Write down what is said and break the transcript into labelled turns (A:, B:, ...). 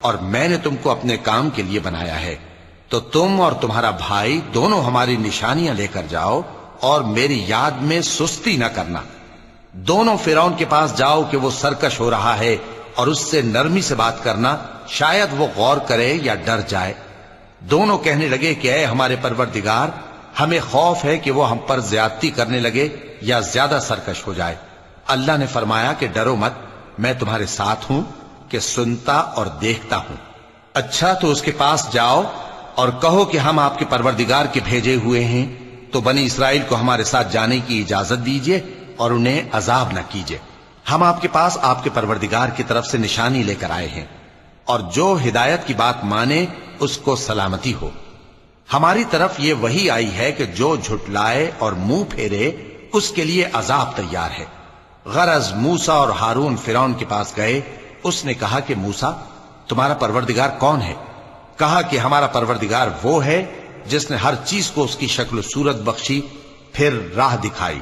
A: اور میں نے تم کو اپنے کام کے لیے بنایا ہے، تو تم اور تمہارا بھائی دونوں ہماری نشانیاں لے کر جاؤ اور میری یاد میں سستی نہ کرنا۔ دونوں فرعون کے پاس جاؤ کہ وہ سرکش ہو رہا ہے، اور اس سے نرمی سے بات کرنا، شاید وہ غور کرے یا ڈر جائے۔ دونوں کہنے لگے کہ اے ہمارے پروردگار، ہمیں خوف ہے کہ وہ ہم پر زیادتی کرنے لگے یا زیادہ سرکش ہو جائے۔ اللہ نے فرمایا کہ ڈرو مت، میں تمہارے ساتھ ہوں کہ سنتا اور دیکھتا ہوں۔ اچھا تو اس کے پاس جاؤ اور کہو کہ ہم آپ کے پروردگار کے بھیجے ہوئے ہیں، تو بنی اسرائیل کو ہمارے ساتھ جانے کی اجازت دیجیے اور انہیں عذاب نہ کیجیے۔ ہم آپ کے پاس آپ کے پروردگار کی طرف سے نشانی لے کر آئے ہیں، اور جو ہدایت کی بات مانے اس کو سلامتی ہو۔ ہماری طرف یہ وحی آئی ہے کہ جو جھٹلائے اور منہ پھیرے اس کے لیے عذاب تیار ہے۔ غرض موسیٰ اور ہارون فرعون کے پاس گئے، اس نے کہا کہ موسیٰ، تمہارا پروردگار کون ہے؟ کہا کہ ہمارا پروردگار وہ ہے جس نے ہر چیز کو اس کی شکل و صورت بخشی، پھر راہ دکھائی۔